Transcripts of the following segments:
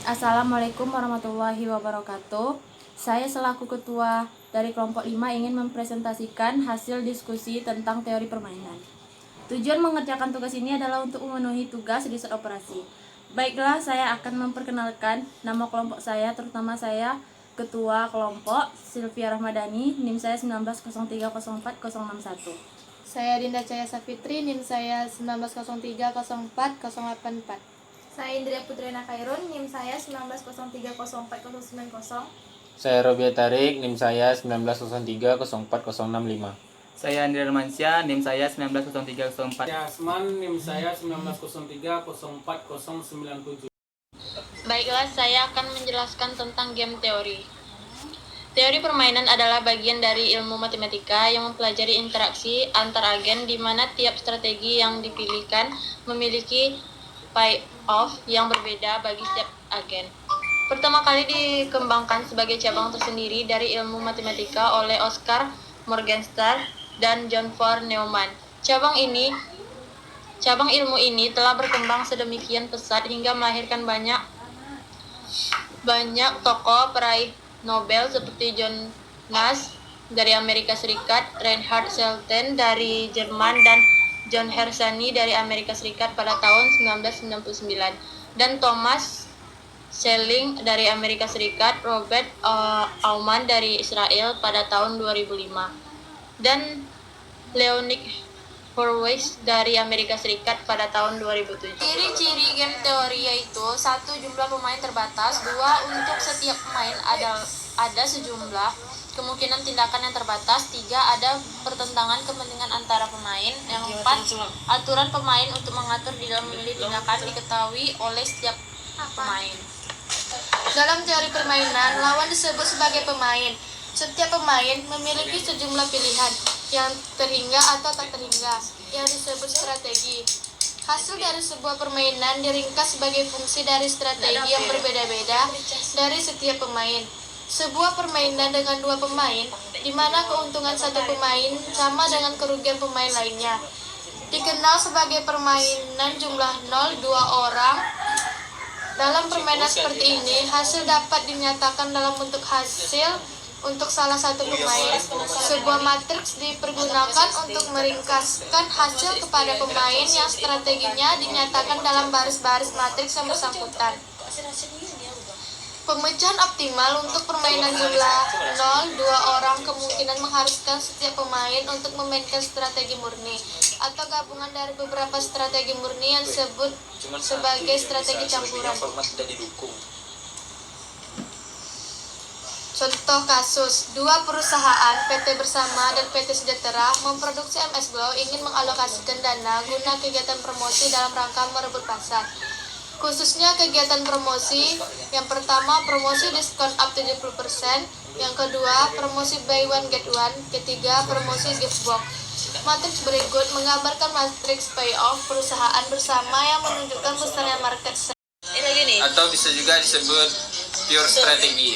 Assalamualaikum warahmatullahi wabarakatuh. Saya selaku ketua dari kelompok 5 ingin mempresentasikan hasil diskusi tentang teori permainan. Tujuan mengerjakan tugas ini adalah untuk memenuhi tugas di saat operasi. Baiklah, saya akan memperkenalkan nama kelompok saya, terutama saya ketua kelompok Sylvia Rahmadani, NIM saya 190304061. Saya Dinda Cahya Safitri, NIM saya 190304084. Saya Indria Putrina Khairun, NIM saya 190304090. Saya Robiah Tarik, NIM saya 190304065. Saya Andrea Romansyah, NIM saya 1903004. Saya Asman, NIM saya 190304097. Baiklah, saya akan menjelaskan tentang game teori. Teori permainan adalah bagian dari ilmu matematika yang mempelajari interaksi antar agen di mana tiap strategi yang dipilihkan memiliki payoff yang berbeda bagi setiap agen. Pertama kali dikembangkan sebagai cabang tersendiri dari ilmu matematika oleh Oscar Morgenstern dan John von Neumann. Cabang ilmu ini telah berkembang sedemikian pesat hingga melahirkan banyak tokoh peraih Nobel seperti John Nash dari Amerika Serikat, Reinhard Selten dari Jerman, dan John Hersey dari Amerika Serikat pada tahun 1999, dan Thomas Schelling dari Amerika Serikat, Robert Aumann dari Israel pada tahun 2005, dan Leonid Horowitz dari Amerika Serikat pada tahun 2007. Ciri-ciri game teori yaitu: 1. Jumlah pemain terbatas. 2. Untuk setiap pemain ada sejumlah kemungkinan tindakan yang terbatas. 3. Ada pertentangan kepentingan antara pemain. Yang 4. Aturan pemain untuk mengatur di dalam memilih tindakan diketahui oleh setiap pemain. Dalam teori permainan, lawan disebut sebagai pemain. Setiap pemain memiliki sejumlah pilihan yang terhingga atau tak terhingga, yang disebut strategi. Hasil dari sebuah permainan diringkas sebagai fungsi dari strategi yang berbeda-beda dari setiap pemain. Sebuah permainan dengan dua pemain, di mana keuntungan satu pemain sama dengan kerugian pemain lainnya, dikenal sebagai permainan jumlah 0, 2 orang. Dalam permainan seperti ini, hasil dapat dinyatakan dalam bentuk hasil untuk salah satu pemain. Sebuah matriks dipergunakan untuk meringkaskan hasil kepada pemain yang strateginya dinyatakan dalam baris-baris matriks yang bersangkutan. Pemecahan optimal untuk permainan jumlah 0, 2 orang kemungkinan mengharuskan setiap pemain untuk memainkan strategi murni atau gabungan dari beberapa strategi murni yang disebut sebagai strategi campuran. Contoh kasus, dua perusahaan, PT Bersama dan PT Sejahtera, memproduksi MS Glow ingin mengalokasikan dana guna kegiatan promosi dalam rangka merebut pasar. Khususnya kegiatan promosi, yang pertama promosi diskon up 70%, yang kedua promosi buy one get one, ketiga promosi gift box. Matriks berikut menggambarkan matriks payoff perusahaan bersama yang menunjukkan besarnya market Atau bisa juga disebut pure strategi.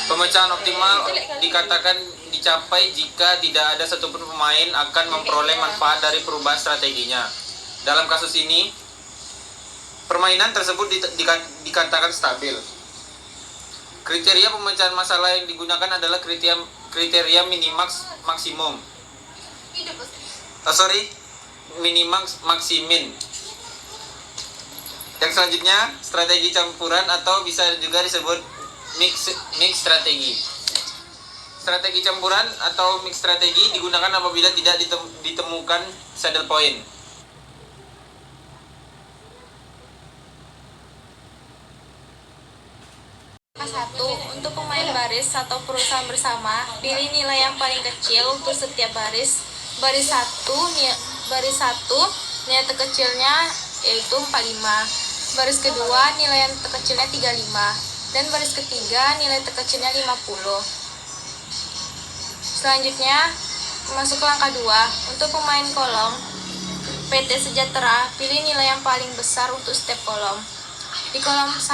Pemecahan optimal dikatakan dicapai jika tidak ada satupun pemain akan memperoleh manfaat dari perubahan strateginya. Dalam kasus ini, permainan tersebut dikatakan stabil. Kriteria pemecahan masalah yang digunakan adalah kriteria minimax maksimum. Minimax maksimin. Yang selanjutnya, strategi campuran atau bisa juga disebut mix strategi. Strategi campuran atau mix strategi digunakan apabila tidak ditemukan saddle point. Satu, untuk pemain baris atau perusahaan bersama, pilih nilai yang paling kecil untuk setiap baris. Baris 1 nilai terkecilnya yaitu 45. Baris kedua nilai yang terkecilnya 35. Dan baris ketiga nilai terkecilnya 50. Selanjutnya masuk ke langkah 2. Untuk pemain kolom PT Sejahtera, pilih nilai yang paling besar untuk setiap kolom. Di kolom 1,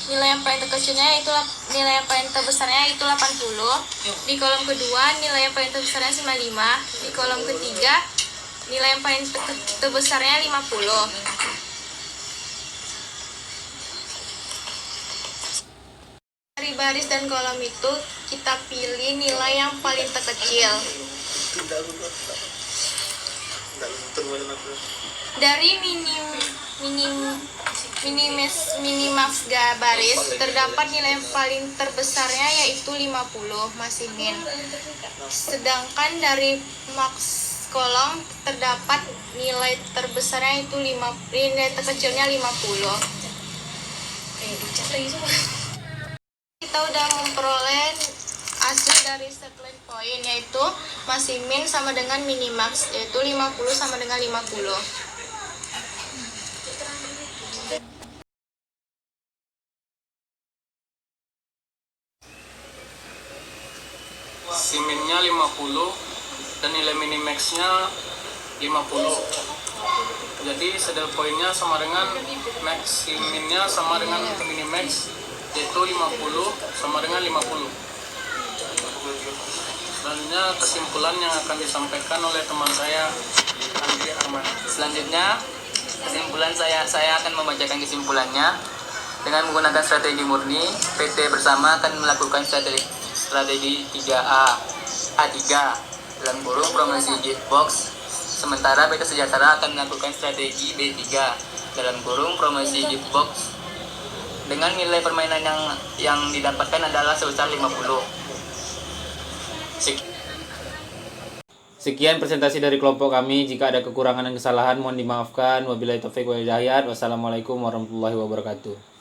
nilai yang paling terkecilnya itu nilai yang paling terbesarnya itu 80. Di kolom kedua nilai yang paling terbesarnya 95. Di kolom ketiga nilai yang paling terbesarnya 50. baris dan kolom itu kita pilih nilai yang paling terkecil. Dari minimax baris terdapat nilai yang paling terbesarnya yaitu 50, masih min. Sedangkan dari max kolom terdapat nilai terbesarnya itu nilai terkecilnya 50. Kita udah memperoleh hasil dari settlement point, yaitu masih min sama dengan minimax, yaitu 50 sama dengan 50. Si minnya 50 dan nilai minimaxnya 50. Jadi saddle pointnya sama dengan max minnya sama dengan minimax, yaitu 50 sama dengan 50. Selanjutnya kesimpulan yang akan disampaikan oleh teman saya, Andri Arman. Selanjutnya, kesimpulan saya akan membacakan kesimpulannya. Dengan menggunakan strategi murni, PT Bersama akan melakukan strategi 3A, A3 dalam kurung promosi gift box. Sementara PT Sejahtera akan melakukan strategi B3 dalam kurung promosi gift box. Dengan nilai permainan yang didapatkan adalah sebesar 50. Sekian presentasi dari kelompok kami. Jika ada kekurangan dan kesalahan mohon dimaafkan. Wabillahi taufiq wal hidayah. Wassalamualaikum warahmatullahi wabarakatuh.